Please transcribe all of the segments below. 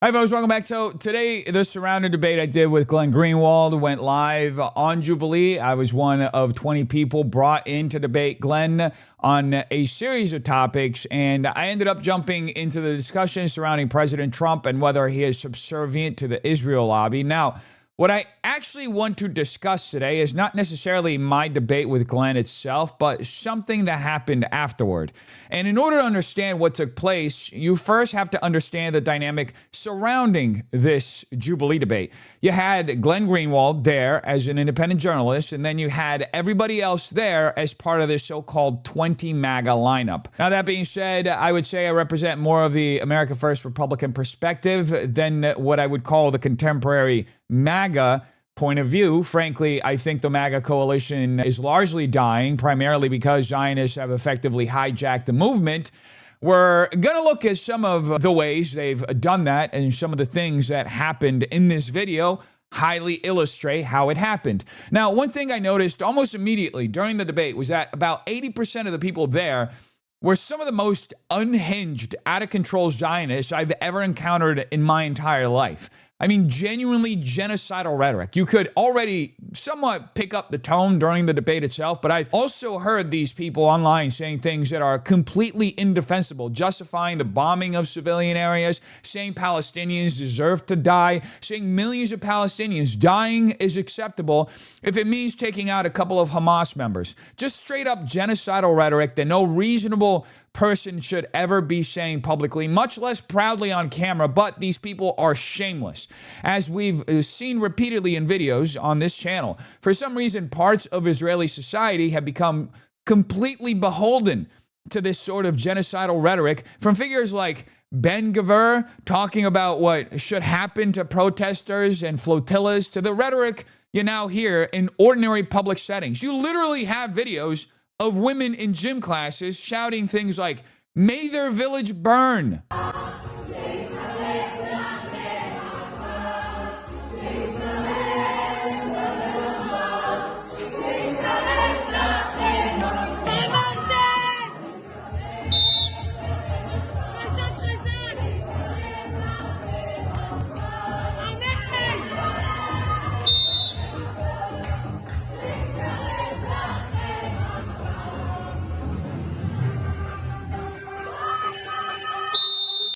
Hi, folks. Welcome back. So today, the surrounding debate I did with Glenn Greenwald went live on Jubilee. I was one of 20 people brought in to debate Glenn on a series of topics, and I ended up jumping into the discussion surrounding President Trump and whether he is subservient to the Israel lobby. Now, what I actually want to discuss today is not necessarily my debate with Glenn itself, but something that happened afterward. And in order to understand what took place, you first have to understand the dynamic surrounding this Jubilee debate. You had Glenn Greenwald there as an independent journalist, and then you had everybody else there as part of this so-called 20 MAGA lineup. Now, that being said, I would say I represent more of the America First Republican perspective than what I would call the contemporary MAGA point of view. Frankly, I think the MAGA coalition is largely dying, primarily because Zionists have effectively hijacked the movement. We're going to look at some of the ways they've done that, and some of the things that happened in this video highly illustrate how it happened. Now, one thing I noticed almost immediately during the debate was that about 80% of the people there were some of the most unhinged, out-of-control Zionists I've ever encountered in my entire life. I mean, genuinely genocidal rhetoric. You could already somewhat pick up the tone during the debate itself, but I've also heard these people online saying things that are completely indefensible, justifying the bombing of civilian areas, saying Palestinians deserve to die, saying millions of Palestinians dying is acceptable if it means taking out a couple of Hamas members. Just straight up genocidal rhetoric that no reasonable person should ever be saying publicly, much less proudly on camera, but these people are shameless. As we've seen repeatedly in videos on this channel, for some reason, parts of Israeli society have become completely beholden to this sort of genocidal rhetoric from figures like Ben-Gvir talking about what should happen to protesters and flotillas to the rhetoric you now hear in ordinary public settings. You literally have videos of women in gym classes shouting things like, "May their village burn."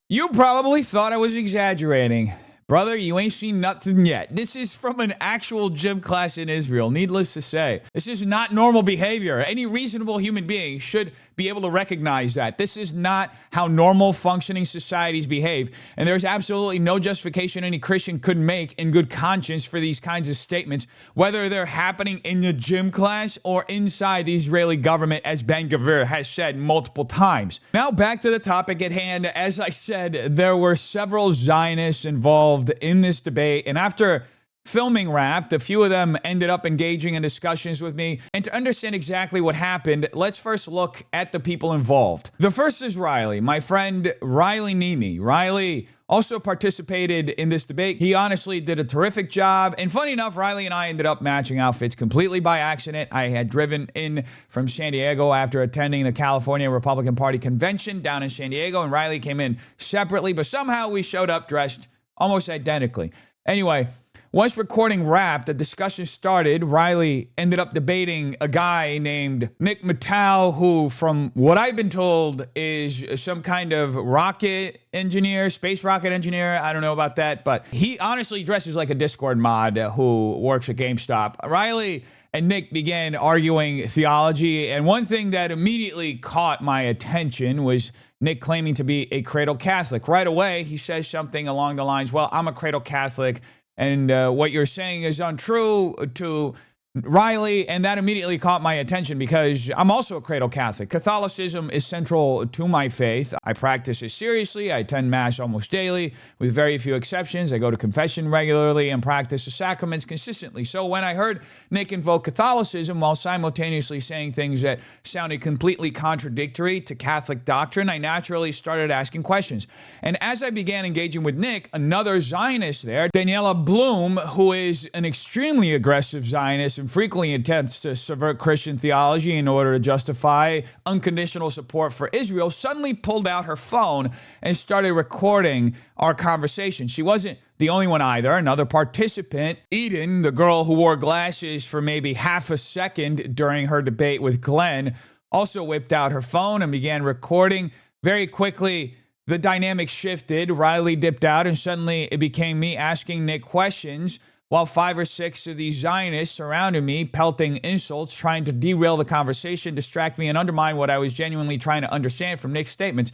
You probably thought I was exaggerating. Brother, you ain't seen nothing yet. This is from an actual gym class in Israel, needless to say. This is not normal behavior. Any reasonable human being should be able to recognize that. This is not how normal functioning societies behave. And there's absolutely no justification any Christian could make in good conscience for these kinds of statements, whether they're happening in the gym class or inside the Israeli government, as Ben-Gvir has said multiple times. Now back to the topic at hand. As I said, there were several Zionists involved in this debate, and after filming Wrapped, a few of them ended up engaging in discussions with me. And to understand exactly what happened, let's first look at the people involved. The first is Riley, my friend Riley Nimi. Riley also participated in this debate. He honestly did a terrific job. And funny enough, Riley and I ended up matching outfits completely by accident. I had driven in from San Diego after attending the California Republican Party convention down in San Diego, and Riley came in separately, but somehow we showed up dressed almost identically. Anyway, once recording Wrapped, the discussion started. Riley ended up debating a guy named Nick Mattao, who, from what I've been told, is some kind of rocket engineer, space rocket engineer. I don't know about that, but he honestly dresses like a Discord mod who works at GameStop. Riley and Nick began arguing theology, and one thing that immediately caught my attention was Nick claiming to be a cradle Catholic. Right away, he says something along the lines, well, I'm a cradle Catholic, and what you're saying is untrue to Riley, and that immediately caught my attention because I'm also a cradle Catholic. Catholicism is central to my faith. I practice it seriously. I attend Mass almost daily, with very few exceptions. I go to confession regularly and practice the sacraments consistently. So when I heard Nick invoke Catholicism while simultaneously saying things that sounded completely contradictory to Catholic doctrine, I naturally started asking questions. And as I began engaging with Nick, another Zionist there, Daniela Bloom, who is an extremely aggressive Zionist, and frequently attempts to subvert Christian theology in order to justify unconditional support for Israel, suddenly pulled out her phone and started recording our conversation. She wasn't the only one either. Another participant, Eden, the girl who wore glasses for maybe half a second during her debate with Glenn, also whipped out her phone and began recording. Very quickly, the dynamic shifted. Riley dipped out, and suddenly it became me asking Nick questions while 5 or 6 of these Zionists surrounded me, pelting insults, trying to derail the conversation, distract me, and undermine what I was genuinely trying to understand from Nick's statements.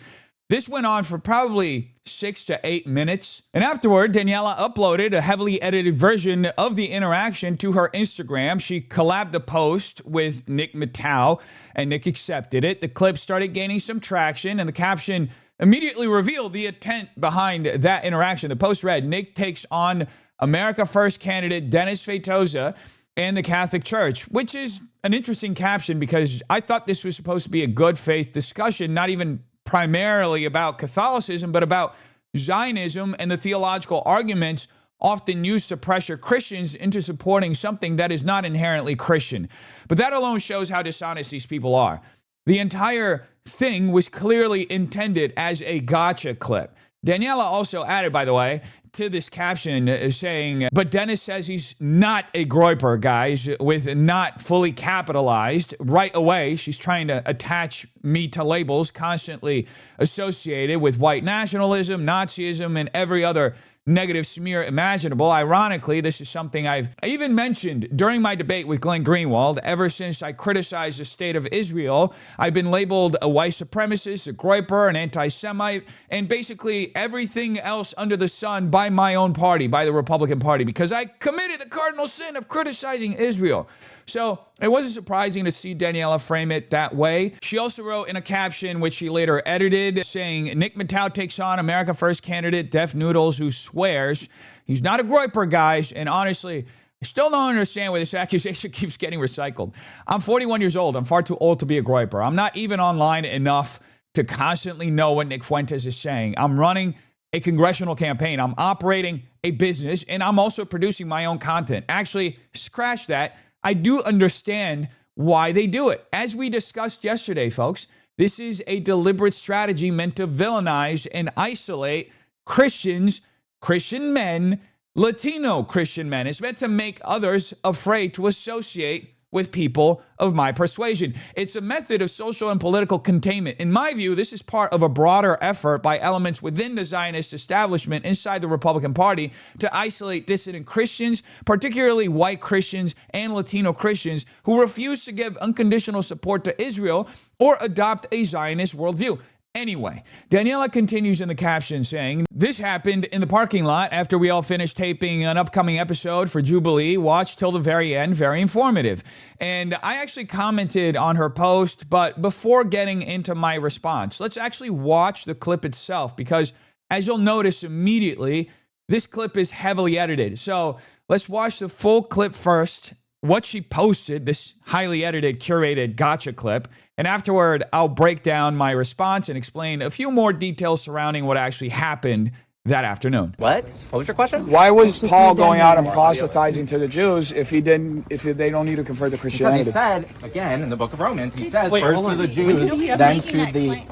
This went on for probably 6 to 8 minutes. And afterward, Daniela uploaded a heavily edited version of the interaction to her Instagram. She collabed the post with Nick Mattao, and Nick accepted it. The clip started gaining some traction, and the caption immediately revealed the intent behind that interaction. The post read, "Nick takes on America First candidate Dennis Feitosa and the Catholic Church," which is an interesting caption because I thought this was supposed to be a good faith discussion, not even primarily about Catholicism, but about Zionism and the theological arguments often used to pressure Christians into supporting something that is not inherently Christian. But that alone shows how dishonest these people are. The entire thing was clearly intended as a gotcha clip. Daniela also added, by the way, to this caption saying, "But Dennis says he's not a groyper, guys," with not fully capitalized. Right away, she's trying to attach me to labels constantly associated with white nationalism, Nazism, and every other negative smear imaginable. Ironically, this is something I've even mentioned during my debate with Glenn Greenwald. Ever since I criticized the state of Israel, I've been labeled a white supremacist, a groyper, an anti-Semite, and basically everything else under the sun by my own party, by the Republican Party, because I committed the cardinal sin of criticizing Israel. So it wasn't surprising to see Daniela frame it that way. She also wrote in a caption, which she later edited, saying, "Nick Mattao takes on America First candidate Def Noodles, who swears he's not a groyper, guys." And honestly, I still don't understand why this accusation keeps getting recycled. I'm 41 years old. I'm far too old to be a groyper. I'm not even online enough to constantly know what Nick Fuentes is saying. I'm running a congressional campaign. I'm operating a business, and I'm also producing my own content. Actually, scratch that. I do understand why they do it. As we discussed yesterday, folks, this is a deliberate strategy meant to villainize and isolate Christians, Christian men, Latino Christian men. It's meant to make others afraid to associate with people of my persuasion. It's a method of social and political containment. In my view, this is part of a broader effort by elements within the Zionist establishment inside the Republican Party to isolate dissident Christians, particularly white Christians and Latino Christians who refuse to give unconditional support to Israel or adopt a Zionist worldview. Anyway, Daniela continues in the caption saying, "This happened in the parking lot after we all finished taping an upcoming episode for Jubilee. Watch till the very end. Very informative." And I actually commented on her post, but before getting into my response, let's actually watch the clip itself because, as you'll notice immediately, this clip is heavily edited. So let's watch the full clip first, what she posted, this highly edited, curated gotcha clip. And afterward, I'll break down my response and explain a few more details surrounding what actually happened that afternoon. What was your question? Why was Paul going out and proselytizing to the Jews if they don't need to convert to Christianity? Because he said, again, in the book of Romans, he says, first to the Jews, then to the...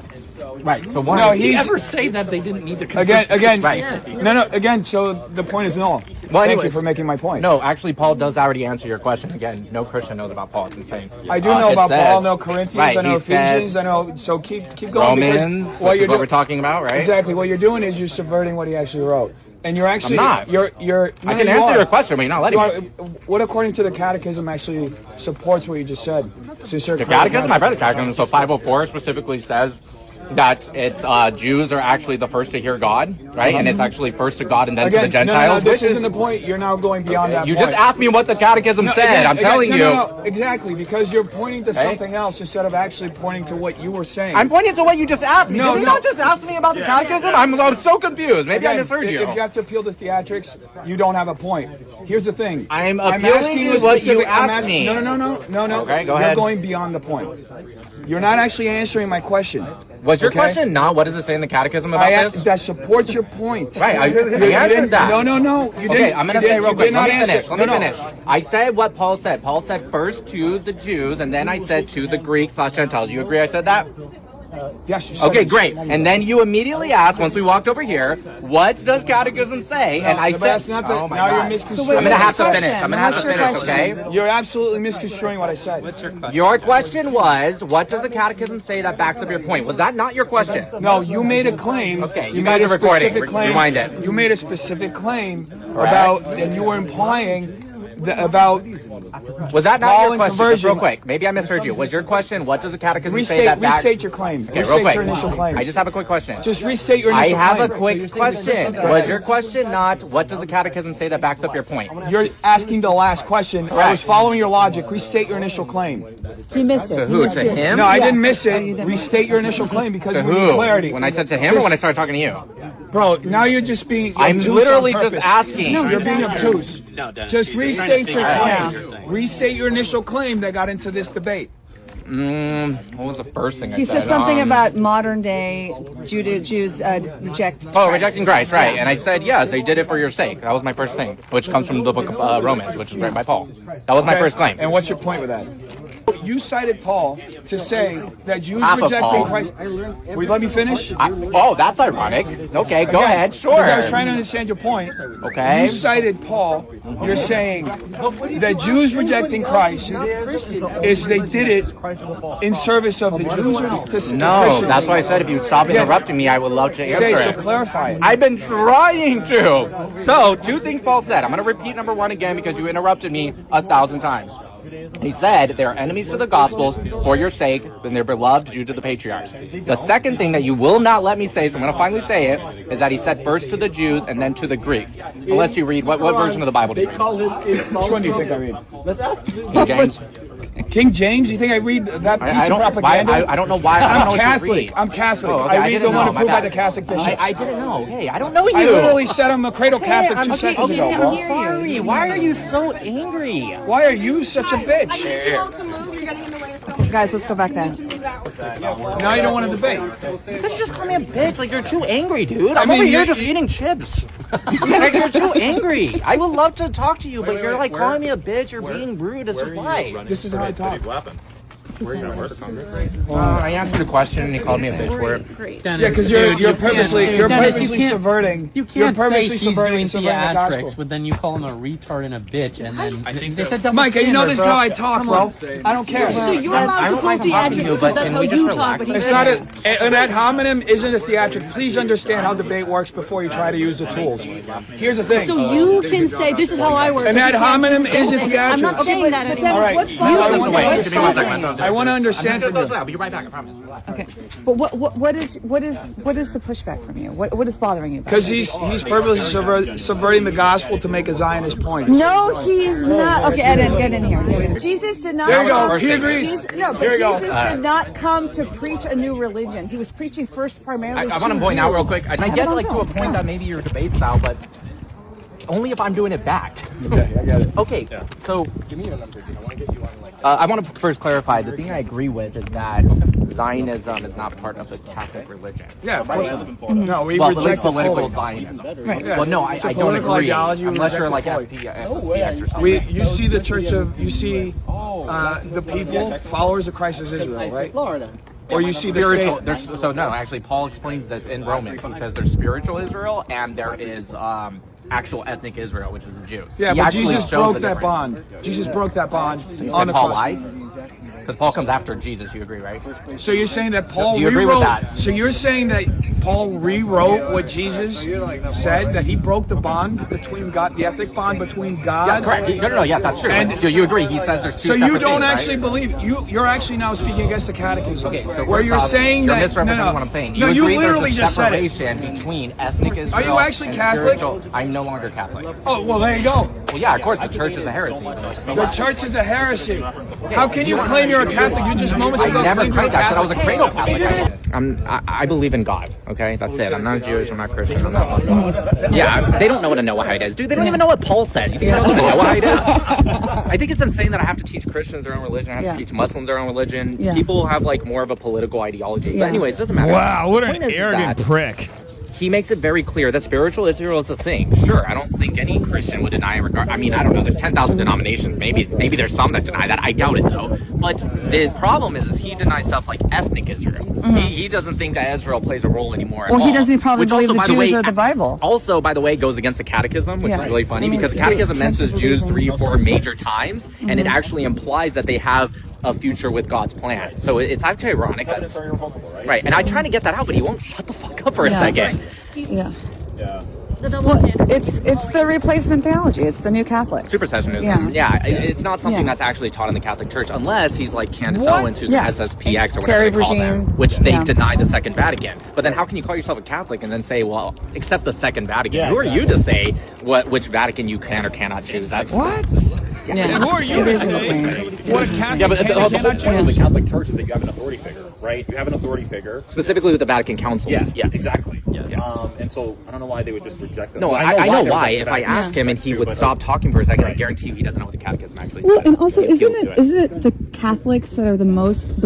Right, so one... No, he ever say that they didn't need to convert again, right. No, again, so the point is null. Well, Thank you for making my point. No, actually, Paul does already answer your question. Again, no Christian knows about Paul. It's insane. I do know about Paul, I know Corinthians, right, I know Ephesians, I know, so keep going. Romans, which is what we're talking about, right? Exactly, what you're doing is you're subverting what he actually wrote. And you're actually... I'm not. I can answer your question, but you're not letting me. What, according to the Catechism, actually supports what you just said? The Catechism? I've read the Catechism. So 504 specifically says that it's Jews are actually the first to hear God, right? And it's actually first to God and then to the Gentiles. No, this isn't the point. You're now going beyond that You point. just asked me what the Catechism said. I'm telling you. No, exactly, because you're pointing to something else instead of actually pointing to what you were saying. I'm pointing to what you just asked me. Did you not just ask me about the Catechism? I'm so confused. Maybe I misheard you. If you have to appeal to theatrics, you don't have a point. Here's the thing. I'm asking you what you asked me. No. Okay, go ahead. You're going beyond the point. You're not actually answering my question. Was your Okay? question not what does it say in the Catechism about this? That supports your point. Right, I answered that. No. You Okay, didn't, I'm going to you say didn't- real you quick. did not Let me finish. answer. Let me finish. I said what Paul said. Paul said first to the Jews, and then I said to the Greeks/Gentiles. You agree I said that? Yes. You said Okay, it. great. And then you immediately asked, once we walked over here, what does Catechism say? And I But said, that's not the, oh my now God. you're misconstruing. I'm going to have to Question. finish. I'm going to have to What's your finish, question? okay? You're absolutely misconstruing what I said. Your question was, what does the Catechism say that backs up your point? Was that not your question? No, you made a claim. Okay, you you guys made a are recording. specific claim. Rewind it. You made a specific claim about, and you were implying about Was that not Paul your and question? Just conversion. real quick. Maybe I misheard you. Was your question, what does the Catechism say that backs... restate your claim. Okay, real restate quick. your initial claim. I just have a quick question. Just restate your I initial have claim. a quick question. Was your question not, what does the Catechism say that backs up your point? You're asking the last question. I was following your logic. Restate your initial claim. He missed it. To who? To him? No, I Yeah. didn't miss Oh, it. you didn't. Restate your initial claim because To we need who? clarity. When I said to him or when I started talking to you? Bro, now you're just being I'm obtuse literally on just purpose. asking. No, you're being obtuse. Just restate your Yeah. claim. Restate your initial claim that got into this debate. What was the first thing I He said? said something about modern day Jews reject. Oh, Christ. rejecting Christ, right. And I said, yes, they did it for your sake. That was my first thing, which comes from the book of Romans, which is written by Paul. That was my Okay? first claim. And what's your point with that? You cited Paul to say that Jews Half of rejecting Paul. Christ. Will you let me finish? Oh, that's ironic. Okay, go ahead, sure. Because I was trying to understand your point. Okay. You cited Paul. You're saying that Jews rejecting Christ is they did it in service of the Jews or the No, Christians? that's why I said if you stop interrupting me, I would love to answer Say, so it. clarify it. I've been trying to. So, two things Paul said. I'm going to repeat number one again because you interrupted me 1,000 times. He said they are enemies to the Gospels for your sake, and they're beloved due to the patriarchs. The second thing that you will not let me say, so I'm going to finally say it, is that he said first to the Jews and then to the Greeks. Unless you read, what version of the Bible do you read? Which one do you think I read? King James? King James? You think I read that piece I of don't, propaganda? I don't know why. I don't know I'm what you Catholic. read. I'm Catholic. Oh, okay, I read didn't the one know. My approved by bad. the Catholic bishops. I didn't know. Hey, I don't know you. I literally said I'm a cradle Catholic I'm 2 seconds ago, I'm bro. sorry. Why are you so angry? Why are you such a bitch? Guys, let's go back then. Now you don't want to debate. Because you just call me a bitch. Like, you're too angry, dude. I'm mean, over here you- just eating chips. Like, you're too angry. I would love to talk to you, but you're like calling me a bitch. You're being rude as why. This is how I talk. I answered the question and he called me a bitch for it. Yeah, because you're purposely subverting. You You're can't say purposely he's doing subverting the theatrics, gospel. but then you call him a retard and a bitch, and then it's a double Mike, you know standard, this is bro. how I talk, bro. I don't care. So you're allowed to call theatrics because that's how you talk. But It's not an ad hominem isn't a theatric. Please understand how debate works before you try to use the tools. Here's the thing. So you can say this is how I work. An but ad you can't hominem say- isn't I'm theatrics. not saying that anymore. All right. What's I bothering want you? to What's Give me 1 bothering second. you? I want to understand from you. I'll be right back, I promise. Okay, but what is the pushback from you? What is bothering you? About Because it? he's purposely subverting the gospel to make a Zionist point. No, he's not. Okay, get in here. Jesus did not. There you go. First He thing. agrees. Jesus, no, but Here we go. Jesus did not come to preach a new religion. He was preaching first primarily. I want to point out real quick. And I get like to a point Yeah. that maybe your debate style, but only if I'm doing it back. Okay, I got it. Okay, so give me your number. I want to get you on like. I want to first clarify. The thing I agree with is that Zionism is not part of the Catholic religion. Yeah, of course. No, we Well, at least reject it political fully. Zionism. Right. Yeah. Well, no, It's a I don't political agree. ideology, we Unless reject you're it like fully. SSPX or something. You see the church of, you see the people, followers of Christ as Israel, right? Or you see the Spiritual. state. There's, so no, actually, Paul explains this in Romans. He says there's spiritual Israel and there is actual ethnic Israel, which is the Jews. Yeah, He but actually Jesus shows broke the that difference. bond. Jesus broke that bond You on said the Paul cross. lied? Because Paul comes after Jesus, you agree, right? So you're saying that Paul Do you agree with rewrote? that? So you're saying that Paul rewrote what Jesus said, that he broke the bond between God, the ethnic bond between God. That's correct. No, yeah, that's true. And- So you agree? He says there's two. So you separate don't things, actually right? believe you're actually now speaking against the Catechism, Okay, so where first you're off, saying you're that misrepresenting what I'm saying. No, you agree literally there's a just said it. separation between ethnic Israel. Are you actually and Catholic? spiritual- I I'm no longer Catholic. Oh, well, there you go. Well, yeah, of course, the church is a heresy. The church is a heresy. How can you claim you're a Catholic? You just moments ago I never claimed you're a claimed that. I said I was a Catholic. cradle Catholic. I believe in God. Okay, that's it. I'm not Jewish. I'm not Christian. I'm not Muslim. Yeah, they don't know what a Noahide is, dude. They don't even know what Paul says. You think they know what a Noahide is? I think it's insane that I have to teach Christians their own religion. I have to teach Muslims their own religion. Yeah. People have like more of a political ideology. Yeah. But anyways, it doesn't matter. Wow, what The an point is arrogant that prick. He makes it very clear that spiritual Israel is a thing. Sure, I don't think any Christian would deny it. I mean, I don't know. There's 10,000 denominations. Maybe there's some that deny that. I doubt it, though. But the problem is he denies stuff like ethnic Israel. He doesn't think that Israel plays a role anymore at all. Well, he doesn't probably Which believe also, the by the Jews way, or the Bible. Also, by the way, goes against the Catechism, which is really funny because the Catechism mentions Jews 3 or 4 major times, and it actually implies that they have a future with God's plan. So it's actually ironic. Right, and I try to get that out, but he won't shut the fuck up for a second. Yeah. The double Well, standard. it's the replacement theology. It's the new Catholic. Supersessionism. Yeah. It's not something Yeah. that's actually taught in the Catholic Church, unless he's like Candace What? Owens, who's Yeah. SSPX or Carrie whatever they call them, regime. which they Yeah. deny the Second Vatican. But then how can you call yourself a Catholic and then say, well, accept the Second Vatican? Who are you to say which Vatican you can or cannot choose? That's What? Yeah. And who are you It to is say insane. what a Catholic Yeah, but can the or whole cannot point of the choose? Catholic Church is that you have an authority figure, right? You have an authority figure. specifically with the Vatican councils. Yes, Yes. exactly. Yes. And so I don't know why they would just reject that. No, Well, I know they why. reject If the I Vatican ask him and he too, would but, stop talking for a second, I right. guarantee you he doesn't know what the Catechism actually Well, says. and also, He isn't appeals to it the Catholics that are the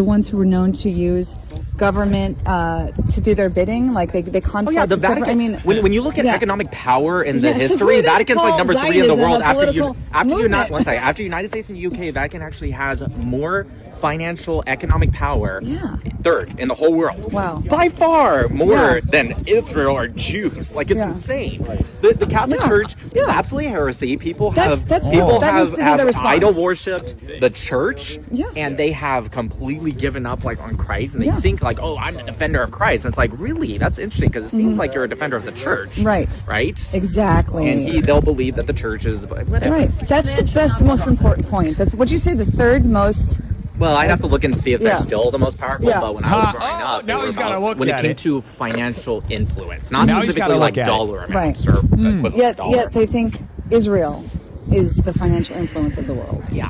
ones who were known to use government to do their bidding? Like they conflict. Oh yeah, the Vatican. I mean, when you look at yeah. economic power in the Yeah, so history, who they Vatican's like call number 3 in the Zionism world a after political movement. after United States and UK. Vatican actually has more financial economic power. Yeah. 3rd in the whole world. Wow. By far more Yeah. than Israel or Jews. Like it's Yeah. insane. The Catholic Yeah. Church is Yeah. absolutely heresy. People That's- have that's- people that needs to be the have response. idol worshipped the church. Yeah. And they have completely given up like on Christ, and they Yeah. think like, oh, I'm a defender of Christ. And it's like, really? That's interesting because it seems like you're a defender of the church. Mm-hmm. Right. Right? Exactly. And they'll believe that the church is whatever. Right. That's the best, most important point. What'd you say? The third most. Well, I'd have to look and see if they're Yeah. still the most powerful. Yeah. But when I was growing Oh, up, now they were he's gotta about- look when at it came it. to financial influence, not Now he's specifically gotta like look at it. dollar amounts Right. or equivalent Yet dollar. they think Israel is the financial influence of the world. yeah.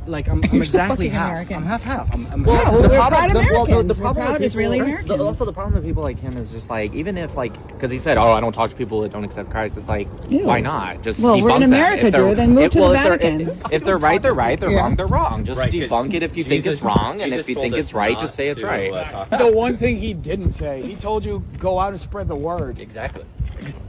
Like I'm You're so exactly fucking half. American. I'm half. I'm Well, half. we're the proud problem, Americans. the We're problem proud with Israeli people, Americans. also the problem with people like him is just like, even if like, because he said, oh, I don't talk to people that don't accept Christ. It's like, Ew. why not? Just Well, we're in debunk them. America, If they're- dude, then move to the if they're- Vatican. If they're right, they're right. They're Yeah. wrong, they're wrong. Just Right, 'cause debunk it if you think Jesus- it's wrong, and Jesus if you told think us it's right, not just say it's to, right. The one thing he didn't say, he told you go out and spread the word. Exactly.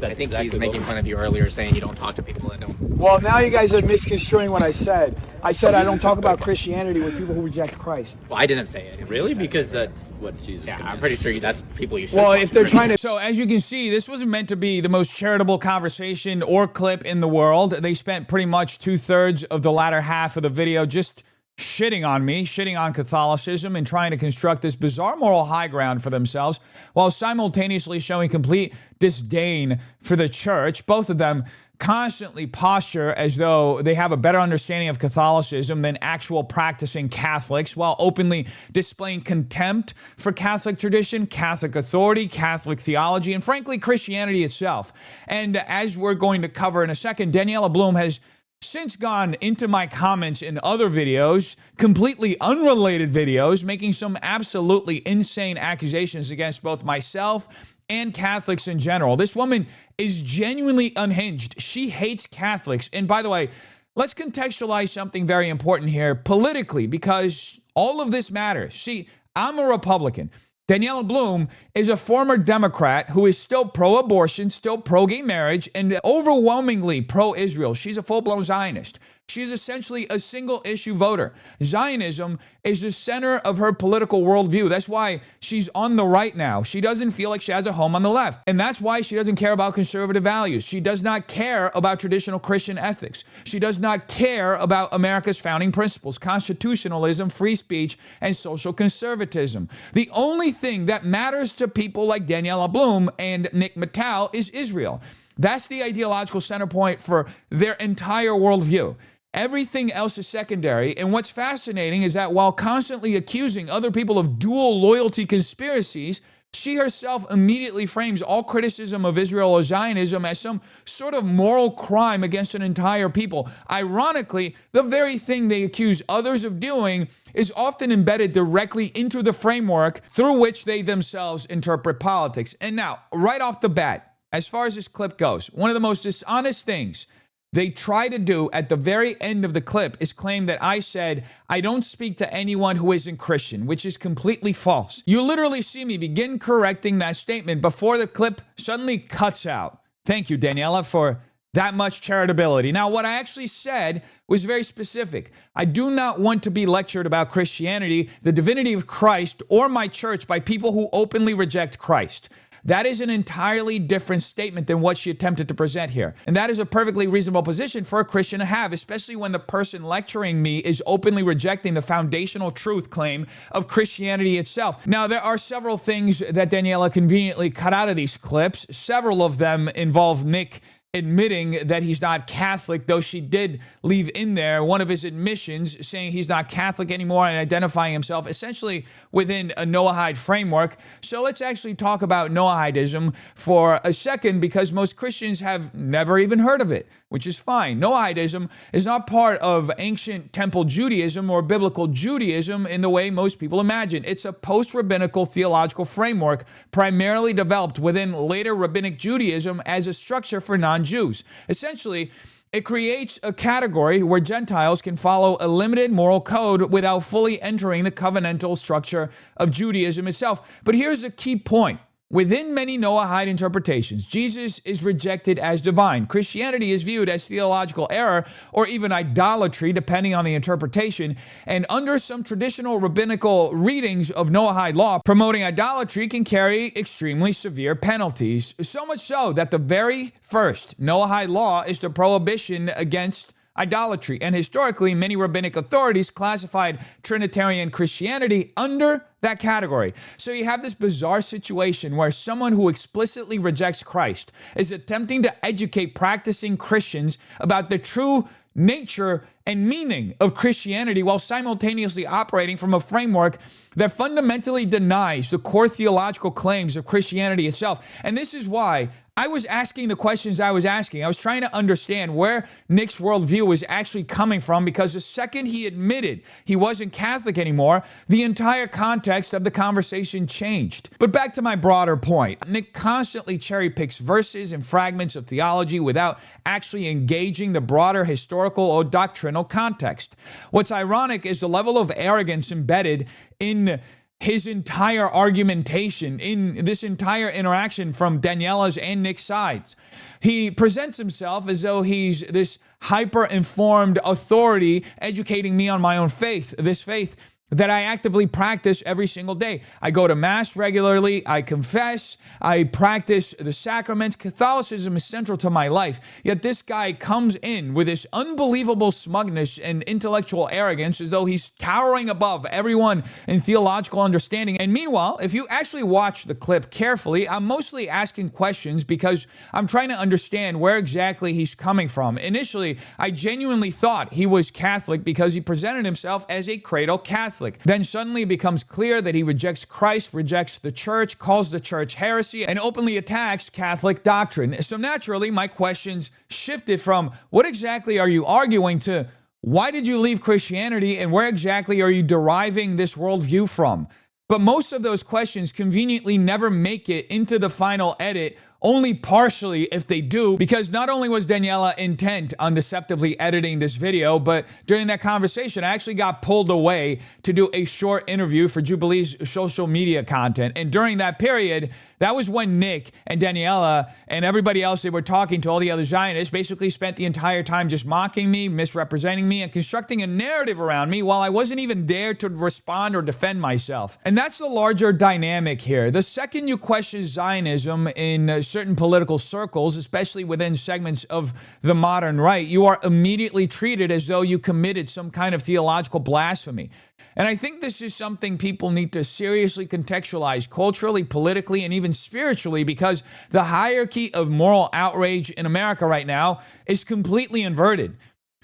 I think he's making fun of you earlier, saying you don't talk to people that don't. Well, now you guys are misconstruing what I said. I said I don't talk about Christianity with people who reject Christ. Well, I didn't say it. Really? Because that's what Jesus. Yeah, I'm pretty sure that's people you should. Well, talk if to. they're trying to So as you can see, this wasn't meant to be the most charitable conversation or clip in the world. They spent pretty much 2/3 of the latter half of the video just shitting on me, shitting on Catholicism, and trying to construct this bizarre moral high ground for themselves while simultaneously showing complete disdain for the church. Both of them constantly posture as though they have a better understanding of Catholicism than actual practicing Catholics, while openly displaying contempt for Catholic tradition, Catholic authority, Catholic theology, and frankly, Christianity itself. And as we're going to cover in a second, Daniela Bloom has since gone into my comments in other videos, completely unrelated videos, making some absolutely insane accusations against both myself and Catholics in general. This woman is genuinely unhinged. She hates Catholics. And by the way, let's contextualize something very important here politically, because all of this matters. See, I'm a Republican. Daniela Bloom is a former Democrat who is still pro-abortion, still pro-gay marriage, and overwhelmingly pro-Israel. She's a full-blown Zionist. She's essentially a single-issue voter. Zionism is the center of her political worldview. That's why she's on the right now. She doesn't feel like she has a home on the left. And that's why she doesn't care about conservative values. She does not care about traditional Christian ethics. She does not care about America's founding principles, constitutionalism, free speech, and social conservatism. The only thing that matters to people like Daniela Bloom and Nick Mattao is Israel. That's the ideological center point for their entire worldview. Everything else is secondary. And what's fascinating is that while constantly accusing other people of dual loyalty conspiracies, she herself immediately frames all criticism of Israel or Zionism as some sort of moral crime against an entire people. Ironically, the very thing they accuse others of doing is often embedded directly into the framework through which they themselves interpret politics. And now, right off the bat, as far as this clip goes, one of the most dishonest things they try to do at the very end of the clip is claim that I said, I don't speak to anyone who isn't Christian, which is completely false. You literally see me begin correcting that statement before the clip suddenly cuts out. Thank you, Daniela, for that much charitability. Now, what I actually said was very specific. I do not want to be lectured about Christianity, the divinity of Christ, or my church by people who openly reject Christ. That is an entirely different statement than what she attempted to present here. And that is a perfectly reasonable position for a Christian to have, especially when the person lecturing me is openly rejecting the foundational truth claim of Christianity itself. Now, there are several things that Daniela conveniently cut out of these clips. Several of them involve Nick admitting that he's not Catholic, though she did leave in there one of his admissions saying he's not Catholic anymore and identifying himself essentially within a Noahide framework. So let's actually talk about Noahidism for a second, because most Christians have never even heard of it, which is fine. Noahidism is not part of ancient temple Judaism or biblical Judaism in the way most people imagine. It's a post-rabbinical theological framework primarily developed within later rabbinic Judaism as a structure for non-Jews. Essentially, it creates a category where Gentiles can follow a limited moral code without fully entering the covenantal structure of Judaism itself. But here's a key point. Within many Noahide interpretations, Jesus is rejected as divine. Christianity is viewed as theological error or even idolatry, depending on the interpretation. And under some traditional rabbinical readings of Noahide law, promoting idolatry can carry extremely severe penalties. So much so that the very first Noahide law is the prohibition against idolatry. And historically, many rabbinic authorities classified Trinitarian Christianity under that category. So you have this bizarre situation where someone who explicitly rejects Christ is attempting to educate practicing Christians about the true nature and meaning of Christianity while simultaneously operating from a framework that fundamentally denies the core theological claims of Christianity itself. And this is why I was asking the questions I was asking. I was trying to understand where Nick's worldview was actually coming from, because the second he admitted he wasn't Catholic anymore, the entire context of the conversation changed. But back to my broader point. Nick constantly cherry picks verses and fragments of theology without actually engaging the broader historical or doctrinal context. What's ironic is the level of arrogance embedded in his entire argumentation, in this entire interaction from Daniela's and Nick's sides. He presents himself as though he's this hyper-informed authority educating me on my own faith, this faith that I actively practice every single day. I go to Mass regularly, I confess, I practice the sacraments. Catholicism is central to my life. Yet this guy comes in with this unbelievable smugness and intellectual arrogance as though he's towering above everyone in theological understanding. And meanwhile, if you actually watch the clip carefully, I'm mostly asking questions because I'm trying to understand where exactly he's coming from. Initially, I genuinely thought he was Catholic because he presented himself as a cradle Catholic. Then suddenly it becomes clear that he rejects Christ, rejects the church, calls the church heresy, and openly attacks Catholic doctrine. So naturally, my questions shifted from what exactly are you arguing to why did you leave Christianity and where exactly are you deriving this worldview from? But most of those questions conveniently never make it into the final edit, only partially if they do, because not only was Daniela intent on deceptively editing this video, but during that conversation, I actually got pulled away to do a short interview for Jubilee's social media content. And during that period, that was when Nick and Daniela and everybody else they were talking to, all the other Zionists, basically spent the entire time just mocking me, misrepresenting me, and constructing a narrative around me while I wasn't even there to respond or defend myself. And that's the larger dynamic here. The second you question Zionism in certain political circles, especially within segments of the modern right, you are immediately treated as though you committed some kind of theological blasphemy. And I think this is something people need to seriously contextualize culturally, politically, and even spiritually, because the hierarchy of moral outrage in America right now is completely inverted.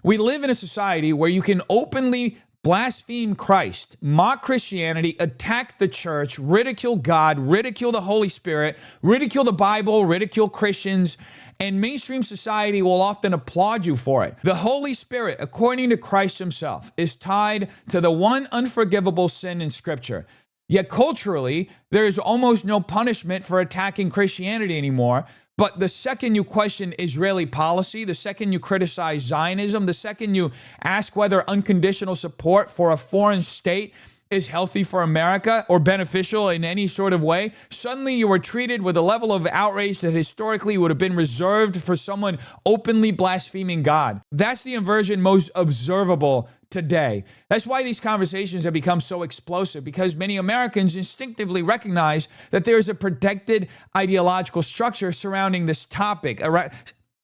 We live in a society where you can openly blaspheme Christ, mock Christianity, attack the church, ridicule God, ridicule the Holy Spirit, ridicule the Bible, ridicule Christians, and mainstream society will often applaud you for it. The Holy Spirit, according to Christ himself, is tied to the one unforgivable sin in Scripture. Yet culturally, there is almost no punishment for attacking Christianity anymore. But the second you question Israeli policy, the second you criticize Zionism, the second you ask whether unconditional support for a foreign state is healthy for America or beneficial in any sort of way, suddenly you are treated with a level of outrage that historically would have been reserved for someone openly blaspheming God. That's the inversion most observable today. That's why these conversations have become so explosive, because many Americans instinctively recognize that there is a protected ideological structure surrounding this topic,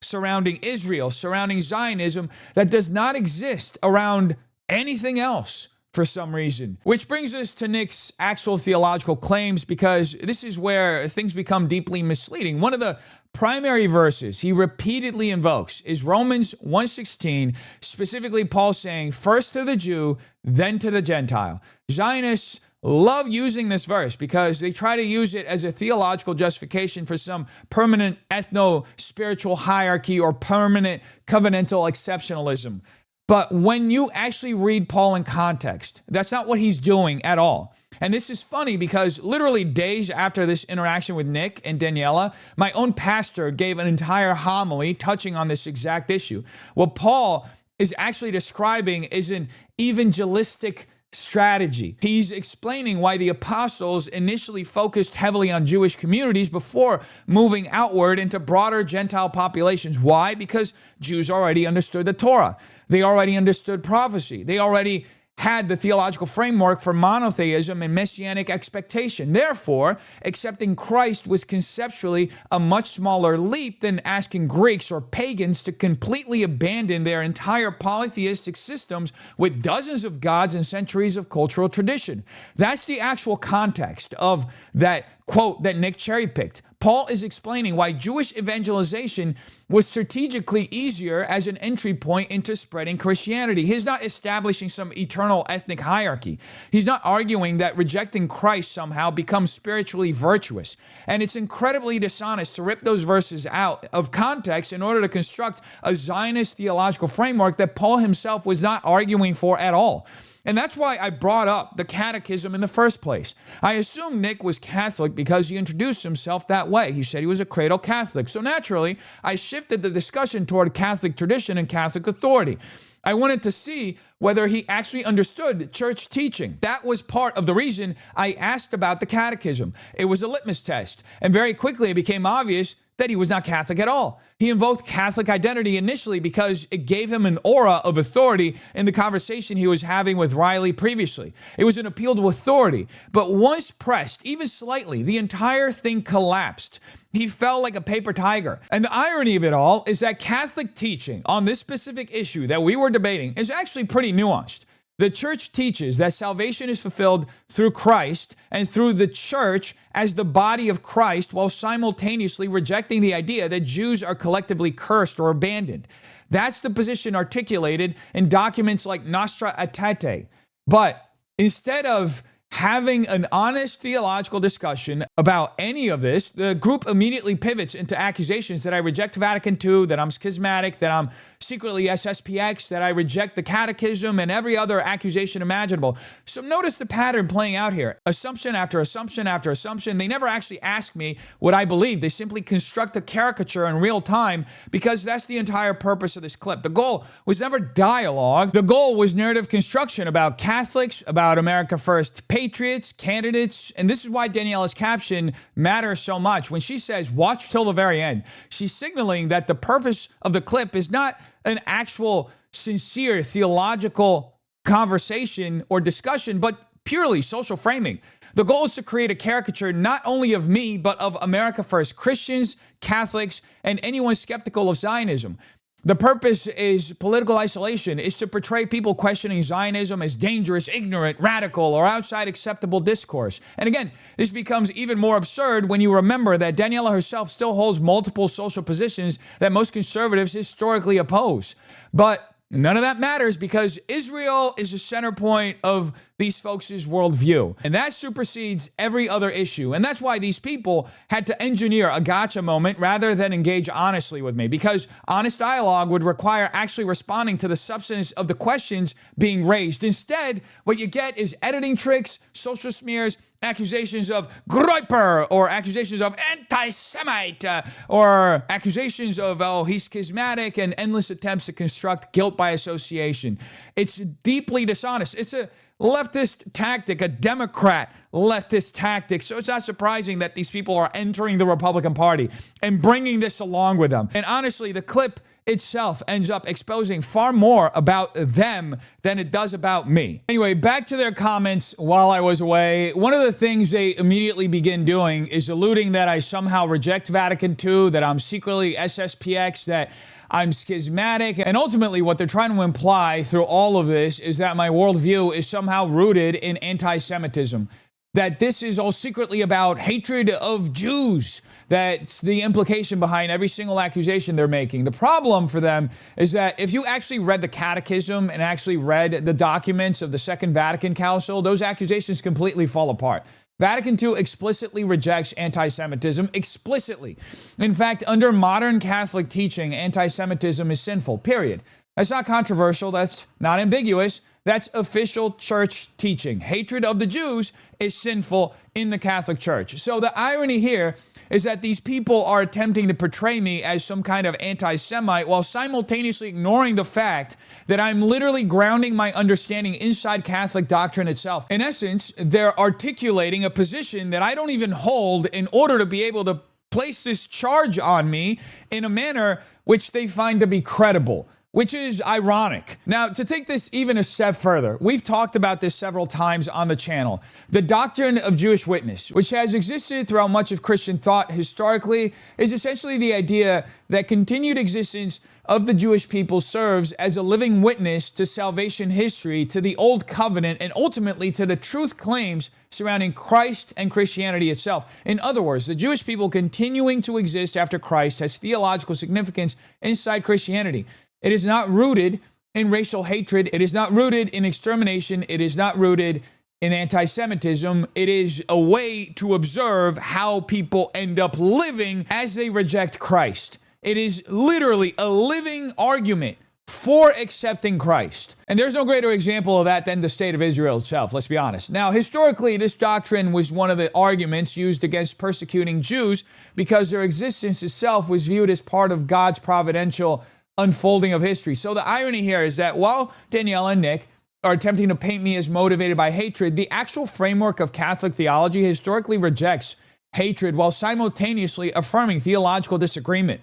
surrounding Israel, surrounding Zionism, that does not exist around anything else for some reason. Which brings us to Nick's actual theological claims, because this is where things become deeply misleading. One of the primary verses he repeatedly invokes is Romans 1:16, specifically Paul saying, first to the Jew, then to the Gentile. Zionists love using this verse because they try to use it as a theological justification for some permanent ethno-spiritual hierarchy or permanent covenantal exceptionalism. But when you actually read Paul in context, that's not what he's doing at all. And this is funny because literally days after this interaction with Nick and Daniela, my own pastor gave an entire homily touching on this exact issue. What Paul is actually describing is an evangelistic strategy. He's explaining why the apostles initially focused heavily on Jewish communities before moving outward into broader Gentile populations. Why? Because Jews already understood the Torah. They already understood prophecy. They already had the theological framework for monotheism and messianic expectation. Therefore, accepting Christ was conceptually a much smaller leap than asking Greeks or pagans to completely abandon their entire polytheistic systems with dozens of gods and centuries of cultural tradition. That's the actual context of that quote that Nick cherry-picked. Paul is explaining why Jewish evangelization was strategically easier as an entry point into spreading Christianity. He's not establishing some eternal ethnic hierarchy. He's not arguing that rejecting Christ somehow becomes spiritually virtuous. And it's incredibly dishonest to rip those verses out of context in order to construct a Zionist theological framework that Paul himself was not arguing for at all. And that's why I brought up the Catechism in the first place. I assumed Nick was Catholic because he introduced himself that way. He said he was a cradle Catholic. So naturally, I shifted the discussion toward Catholic tradition and Catholic authority. I wanted to see whether he actually understood church teaching. That was part of the reason I asked about the Catechism. It was a litmus test. And very quickly it became obvious that he was not Catholic at all. He invoked Catholic identity initially because it gave him an aura of authority in the conversation he was having with Riley previously. It was an appeal to authority. But once pressed, even slightly, the entire thing collapsed. He fell like a paper tiger. And the irony of it all is that Catholic teaching on this specific issue that we were debating is actually pretty nuanced. The church teaches that salvation is fulfilled through Christ and through the church as the body of Christ, while simultaneously rejecting the idea that Jews are collectively cursed or abandoned. That's the position articulated in documents like Nostra Aetate. But instead of having an honest theological discussion about any of this, the group immediately pivots into accusations that I reject Vatican II, that I'm schismatic, that I'm secretly SSPX, that I reject the Catechism, and every other accusation imaginable. So notice the pattern playing out here. Assumption after assumption after assumption. They never actually ask me what I believe. They simply construct a caricature in real time because that's the entire purpose of this clip. The goal was never dialogue. The goal was narrative construction about Catholics, about America First patriots, candidates, and this is why Daniela's caption matters so much. When she says, watch till the very end, she's signaling that the purpose of the clip is not an actual sincere theological conversation or discussion, but purely social framing. The goal is to create a caricature not only of me, but of America First Christians, Catholics, and anyone skeptical of Zionism. The purpose is political isolation, is to portray people questioning Zionism as dangerous, ignorant, radical, or outside acceptable discourse. And again, this becomes even more absurd when you remember that Daniela herself still holds multiple social positions that most conservatives historically oppose. But None of that matters because Israel is the center point of these folks' worldview. And that supersedes every other issue. And that's why these people had to engineer a gotcha moment rather than engage honestly with me, because honest dialogue would require actually responding to the substance of the questions being raised. Instead, what you get is editing tricks, social smears, accusations of Groiper, or accusations of anti-Semite, or accusations of, oh, he's schismatic, and endless attempts to construct guilt by association. It's deeply dishonest. It's a leftist tactic, a Democrat leftist tactic. So it's not surprising that these people are entering the Republican Party and bringing this along with them. And honestly, the clip itself ends up exposing far more about them than it does about me. Anyway, back to their comments while I was away. One of the things they immediately begin doing is alluding that I somehow reject Vatican II, that I'm secretly SSPX, that I'm schismatic. And ultimately, what they're trying to imply through all of this is that my worldview is somehow rooted in anti-Semitism, that this is all secretly about hatred of Jews. That's the implication behind every single accusation they're making. The problem for them is that if you actually read the Catechism and actually read the documents of the Second Vatican Council, those accusations completely fall apart. Vatican II explicitly rejects anti-Semitism, explicitly. In fact, under modern Catholic teaching, anti-Semitism is sinful, period. That's not controversial. That's not ambiguous. That's official church teaching. Hatred of the Jews is sinful in the Catholic Church. So the irony here is that these people are attempting to portray me as some kind of anti-Semite while simultaneously ignoring the fact that I'm literally grounding my understanding inside Catholic doctrine itself. In essence, they're articulating a position that I don't even hold in order to be able to place this charge on me in a manner which they find to be credible, which is ironic. Now, to take this even a step further, we've talked about this several times on the channel. The doctrine of Jewish witness, which has existed throughout much of Christian thought historically, is essentially the idea that continued existence of the Jewish people serves as a living witness to salvation history, to the Old Covenant, and ultimately to the truth claims surrounding Christ and Christianity itself. In other words, the Jewish people continuing to exist after Christ has theological significance inside Christianity. It is not rooted in racial hatred. It is not rooted in extermination. It is not rooted in anti-Semitism. It is a way to observe how people end up living as they reject Christ. It is literally a living argument for accepting Christ. And there's no greater example of that than the state of Israel itself, let's be honest. Now, historically, this doctrine was one of the arguments used against persecuting Jews because their existence itself was viewed as part of God's providential unfolding of history. So the irony here is that while Daniela and Nick are attempting to paint me as motivated by hatred, the actual framework of Catholic theology historically rejects hatred while simultaneously affirming theological disagreement.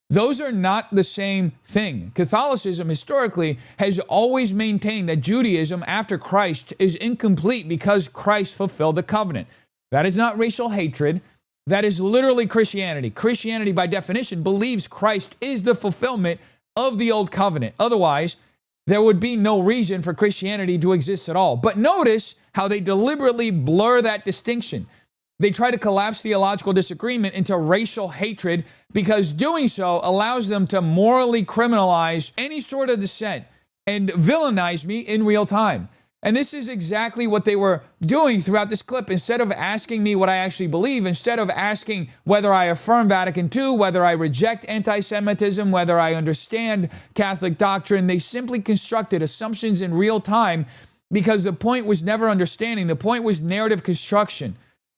Those are not the same thing. Catholicism historically has always maintained that Judaism after Christ is incomplete because Christ fulfilled the covenant. That is not racial hatred. That is literally Christianity. Christianity, by definition, believes Christ is the fulfillment of the Old Covenant. Otherwise, there would be no reason for Christianity to exist at all. But notice how they deliberately blur that distinction. They try to collapse theological disagreement into racial hatred because doing so allows them to morally criminalize any sort of dissent and villainize me in real time. And this is exactly what they were doing throughout this clip. Instead of asking me what I actually believe, instead of asking whether I affirm Vatican II, whether I reject anti-Semitism, whether I understand Catholic doctrine, they simply constructed assumptions in real time because the point was never understanding. The point was narrative construction.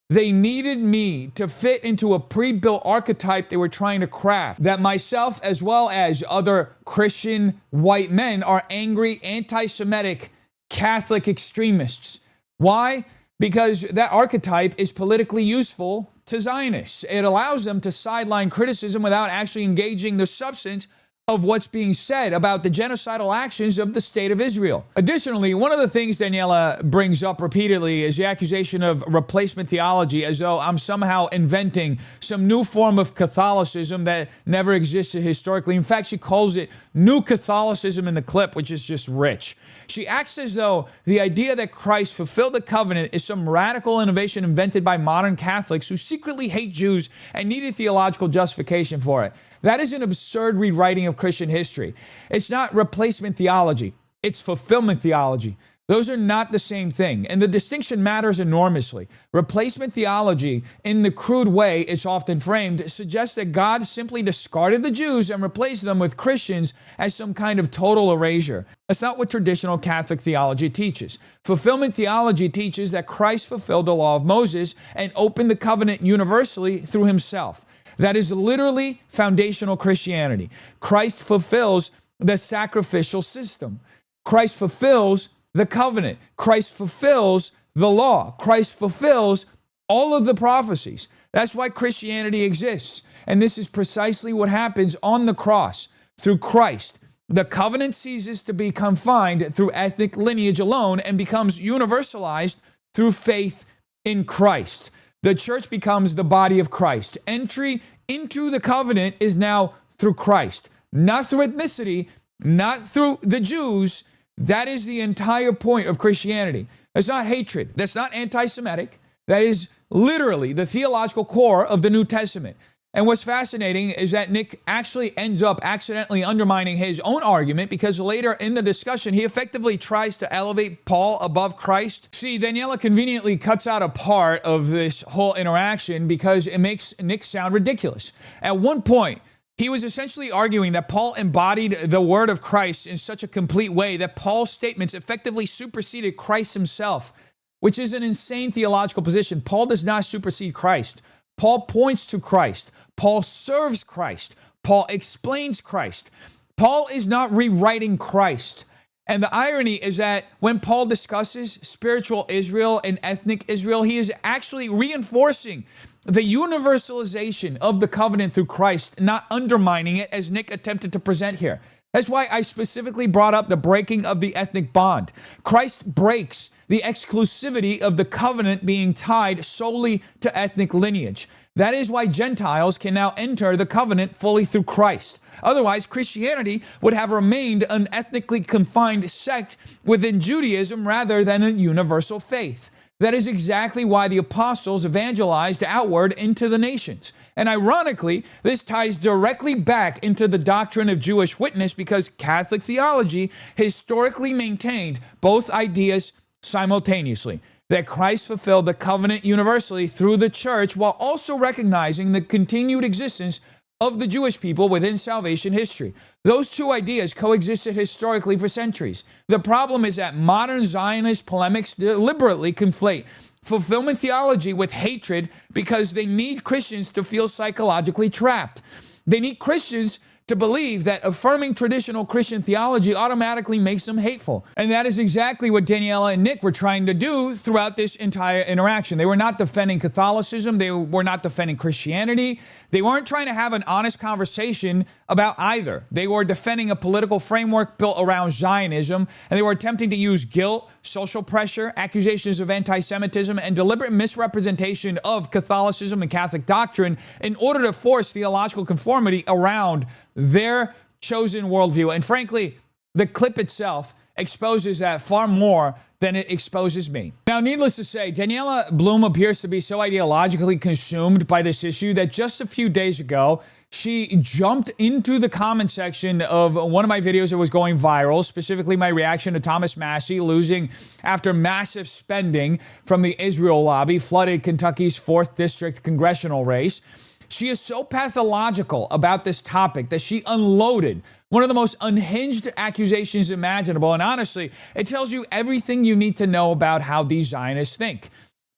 They needed me to fit into a pre-built archetype they were trying to craft, that myself as well as other Christian white men are angry, anti-Semitic Catholic extremists. Why? Because that archetype is politically useful to Zionists. It allows them to sideline criticism without actually engaging the substance of what's being said about the genocidal actions of the state of Israel. Additionally, one of the things Daniela brings up repeatedly is the accusation of replacement theology, as though I'm somehow inventing some new form of Catholicism that never existed historically. In fact, she calls it New Catholicism in the clip, which is just rich. She acts as though the idea that Christ fulfilled the covenant is some radical innovation invented by modern Catholics who secretly hate Jews and needed theological justification for it. That is an absurd rewriting of Christian history. It's not replacement theology. It's fulfillment theology. Those are not the same thing, and the distinction matters enormously. Replacement theology, in the crude way it's often framed, suggests that God simply discarded the Jews and replaced them with Christians as some kind of total erasure. That's not what traditional Catholic theology teaches. Fulfillment theology teaches that Christ fulfilled the law of Moses and opened the covenant universally through himself. That is literally foundational Christianity. Christ fulfills the sacrificial system. Christ fulfills the covenant. Christ fulfills the law. Christ fulfills all of the prophecies. That's why Christianity exists. And this is precisely what happens on the cross. Through Christ, the covenant ceases to be confined through ethnic lineage alone and becomes universalized through faith in Christ. The church becomes the body of Christ. Entry into the covenant is now through Christ, not through ethnicity, not through the Jews. That is the entire point of Christianity. That's not hatred. That's not anti-Semitic. That is literally the theological core of the New Testament. And what's fascinating is that Nick actually ends up accidentally undermining his own argument because later in the discussion, he effectively tries to elevate Paul above Christ. See, Daniela conveniently cuts out a part of this whole interaction because it makes Nick sound ridiculous. At one point, he was essentially arguing that Paul embodied the word of Christ in such a complete way that Paul's statements effectively superseded Christ himself, which is an insane theological position. Paul does not supersede Christ. Paul points to Christ. Paul serves Christ. Paul explains Christ. Paul is not rewriting Christ. And the irony is that when Paul discusses spiritual Israel and ethnic Israel, he is actually reinforcing the universalization of the covenant through Christ, not undermining it as Nick attempted to present here. That's why I specifically brought up the breaking of the ethnic bond. Christ breaks the exclusivity of the covenant being tied solely to ethnic lineage. That is why Gentiles can now enter the covenant fully through Christ. Otherwise, Christianity would have remained an ethnically confined sect within Judaism rather than a universal faith. That is exactly why the apostles evangelized outward into the nations. And ironically, this ties directly back into the doctrine of Jewish witness because Catholic theology historically maintained both ideas simultaneously. That Christ fulfilled the covenant universally through the church while also recognizing the continued existence of the Jewish people within salvation history. Those two ideas coexisted historically for centuries. The problem is that modern Zionist polemics deliberately conflate fulfillment theology with hatred because they need Christians to feel psychologically trapped. They need Christians to believe that affirming traditional Christian theology automatically makes them hateful. And that is exactly what Daniela and Nick were trying to do throughout this entire interaction. They were not defending Catholicism. They were not defending Christianity. They weren't trying to have an honest conversation about either. They were defending a political framework built around Zionism, and they were attempting to use guilt, social pressure, accusations of anti-Semitism, and deliberate misrepresentation of Catholicism and Catholic doctrine in order to force theological conformity around their chosen worldview. And frankly, the clip itself exposes that far more than it exposes me. Now, needless to say, Daniela Bloom appears to be so ideologically consumed by this issue that just a few days ago, she jumped into the comment section of one of my videos that was going viral, specifically my reaction to Thomas Massie losing after massive spending from the Israel lobby flooded Kentucky's 4th District congressional race. She is so pathological about this topic that she unloaded one of the most unhinged accusations imaginable. And honestly, it tells you everything you need to know about how these Zionists think.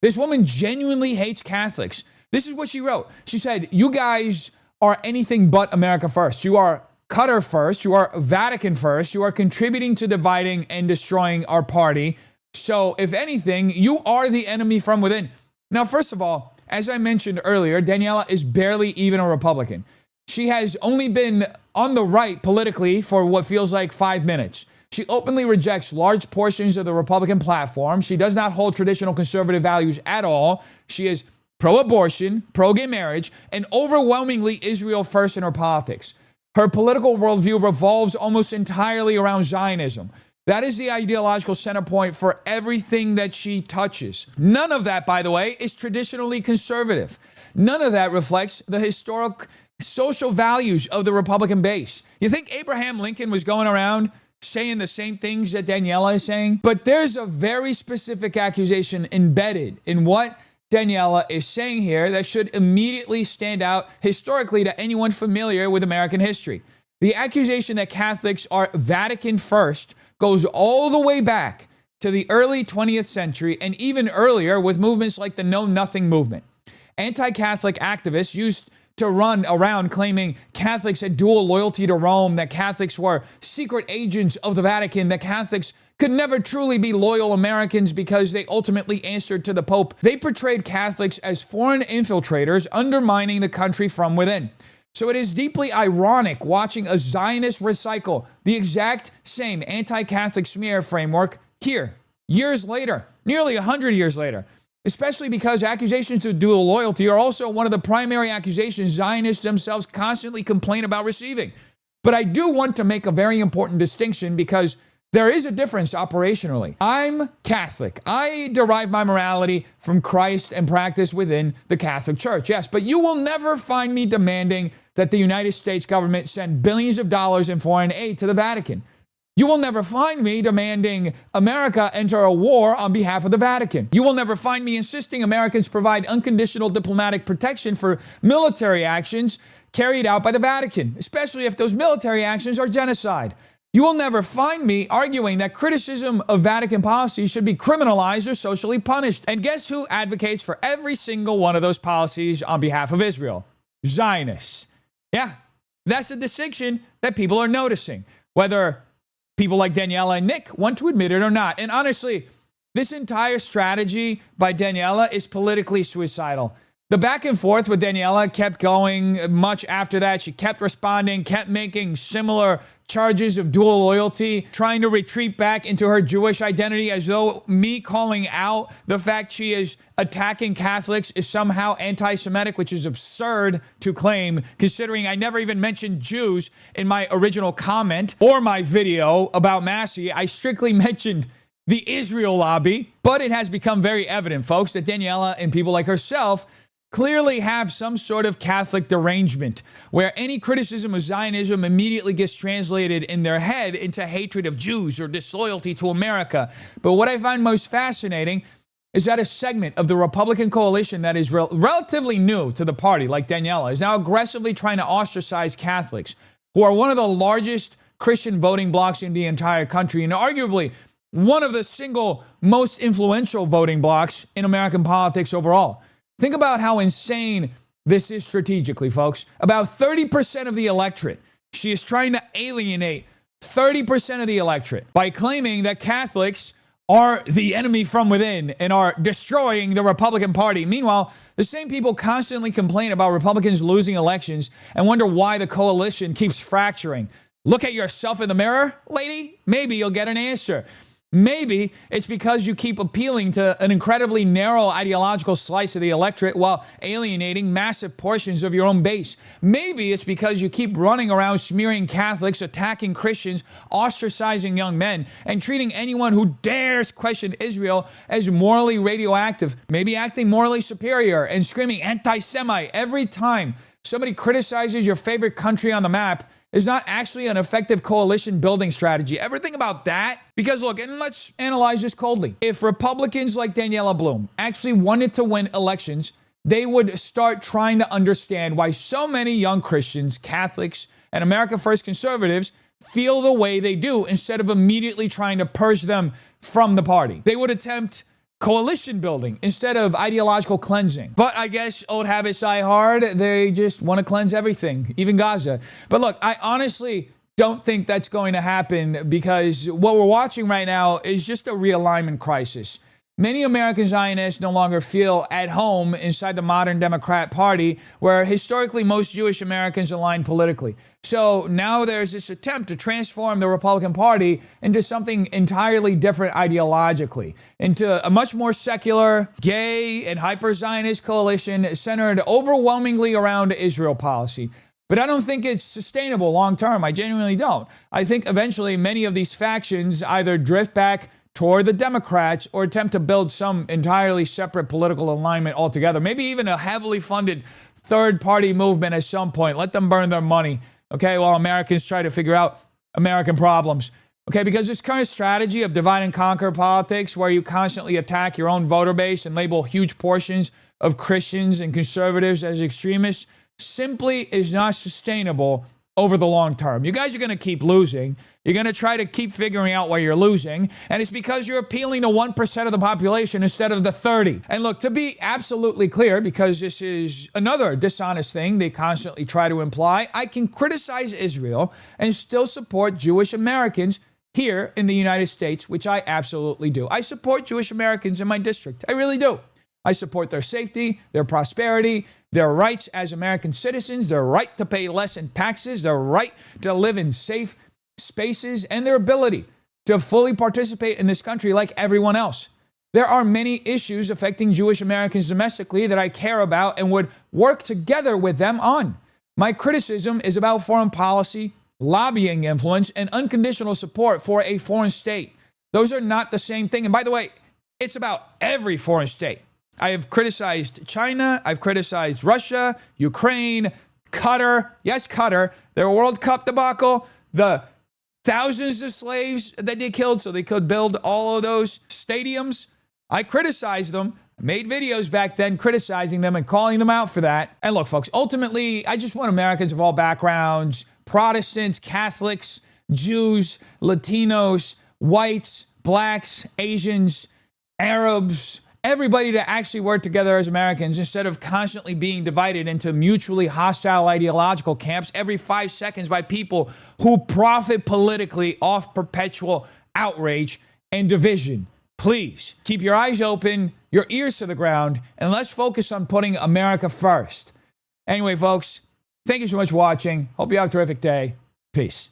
This woman genuinely hates Catholics. This is what she wrote. She said, "You guys are anything but America first. You are Qatar first. You are Vatican first. You are contributing to dividing and destroying our party. So if anything, you are the enemy from within." Now, first of all, as I mentioned earlier, Daniela is barely even a Republican. She has only been on the right politically for what feels like 5 minutes. She openly rejects large portions of the Republican platform. She does not hold traditional conservative values at all. She is pro-abortion, pro-gay marriage, and overwhelmingly Israel first in her politics. Her political worldview revolves almost entirely around Zionism. That is the ideological center point for everything that she touches. None of that, by the way, is traditionally conservative. None of that reflects the historic social values of the Republican base. You think Abraham Lincoln was going around saying the same things that Daniela is saying? But there's a very specific accusation embedded in what Daniela is saying here that should immediately stand out historically to anyone familiar with American history. The accusation that Catholics are Vatican first goes all the way back to the early 20th century and even earlier with movements like the Know Nothing movement. Anti-Catholic activists used to run around claiming Catholics had dual loyalty to Rome, that Catholics were secret agents of the Vatican, that Catholics could never truly be loyal Americans because they ultimately answered to the Pope. They portrayed Catholics as foreign infiltrators undermining the country from within. So it is deeply ironic watching a Zionist recycle the exact same anti-Catholic smear framework here, years later, nearly 100 years later, especially because accusations of dual loyalty are also one of the primary accusations Zionists themselves constantly complain about receiving. But I do want to make a very important distinction because there is a difference operationally. I'm Catholic. I derive my morality from Christ and practice within the Catholic Church. Yes, but you will never find me demanding that the United States government send billions of dollars in foreign aid to the Vatican. You will never find me demanding America enter a war on behalf of the Vatican. You will never find me insisting Americans provide unconditional diplomatic protection for military actions carried out by the Vatican, especially if those military actions are genocide. You will never find me arguing that criticism of Vatican policies should be criminalized or socially punished. And guess who advocates for every single one of those policies on behalf of Israel? Zionists. Yeah, that's a distinction that people are noticing, whether people like Daniela and Nick want to admit it or not. And honestly, this entire strategy by Daniela is politically suicidal. The back and forth with Daniela kept going much after that. She kept responding, kept making similar charges of dual loyalty, trying to retreat back into her Jewish identity as though me calling out the fact she is attacking Catholics is somehow anti-Semitic, which is absurd to claim, considering I never even mentioned Jews in my original comment or my video about Massie. I strictly mentioned the Israel lobby. But it has become very evident, folks, that Daniela and people like herself clearly have some sort of Catholic derangement where any criticism of Zionism immediately gets translated in their head into hatred of Jews or disloyalty to America. But what I find most fascinating is that a segment of the Republican coalition that is relatively new to the party, like Daniela, is now aggressively trying to ostracize Catholics, who are one of the largest Christian voting blocs in the entire country and arguably one of the single most influential voting blocs in American politics overall. Think about how insane this is strategically, folks. About 30% of the electorate. She is trying to alienate 30% of the electorate by claiming that Catholics are the enemy from within and are destroying the Republican Party. Meanwhile, the same people constantly complain about Republicans losing elections and wonder why the coalition keeps fracturing. Look at yourself in the mirror, lady. Maybe you'll get an answer. Maybe it's because you keep appealing to an incredibly narrow ideological slice of the electorate while alienating massive portions of your own base. Maybe it's because you keep running around smearing Catholics, attacking Christians, ostracizing young men, and treating anyone who dares question Israel as morally radioactive, maybe acting morally superior and screaming anti-Semite every time somebody criticizes your favorite country on the map is not actually an effective coalition building strategy. Ever think about that? Because look, and let's analyze this coldly. If Republicans like Daniela Bloom actually wanted to win elections, they would start trying to understand why so many young Christians, Catholics, and America First conservatives feel the way they do instead of immediately trying to purge them from the party. They would attempt coalition building instead of ideological cleansing. But I guess old habits die hard. They just want to cleanse everything, even Gaza. But look, I honestly don't think that's going to happen because what we're watching right now is just a realignment crisis. Many American Zionists no longer feel at home inside the modern Democrat Party, where historically most Jewish Americans align politically. So now there's this attempt to transform the Republican Party into something entirely different ideologically, into a much more secular, gay, and hyper-Zionist coalition centered overwhelmingly around Israel policy. But I don't think it's sustainable long term. I genuinely don't. I think eventually many of these factions either drift back toward the Democrats or attempt to build some entirely separate political alignment altogether. Maybe even a heavily funded third-party movement at some point. Let them burn their money, okay, while Americans try to figure out American problems. Okay, because this current strategy of divide and conquer politics, where you constantly attack your own voter base and label huge portions of Christians and conservatives as extremists, simply is not sustainable over the long term. You guys are going to keep losing. You're going to try to keep figuring out why you're losing. And it's because you're appealing to 1% of the population instead of the 30. And look, to be absolutely clear, because this is another dishonest thing they constantly try to imply, I can criticize Israel and still support Jewish Americans here in the United States, which I absolutely do. I support Jewish Americans in my district. I really do. I support their safety, their prosperity, their rights as American citizens, their right to pay less in taxes, their right to live in safe spaces, and their ability to fully participate in this country like everyone else. There are many issues affecting Jewish Americans domestically that I care about and would work together with them on. My criticism is about foreign policy, lobbying influence, and unconditional support for a foreign state. Those are not the same thing. And by the way, it's about every foreign state. I have criticized China, I've criticized Russia, Ukraine, Qatar, yes, Qatar, their World Cup debacle, the thousands of slaves that they killed so they could build all of those stadiums. I criticized them, made videos back then criticizing them and calling them out for that. And look, folks, ultimately, I just want Americans of all backgrounds, Protestants, Catholics, Jews, Latinos, whites, blacks, Asians, Arabs, everybody to actually work together as Americans instead of constantly being divided into mutually hostile ideological camps every 5 seconds by people who profit politically off perpetual outrage and division. Please keep your eyes open, your ears to the ground, and let's focus on putting America first. Anyway, folks, thank you so much for watching. Hope you have a terrific day. Peace.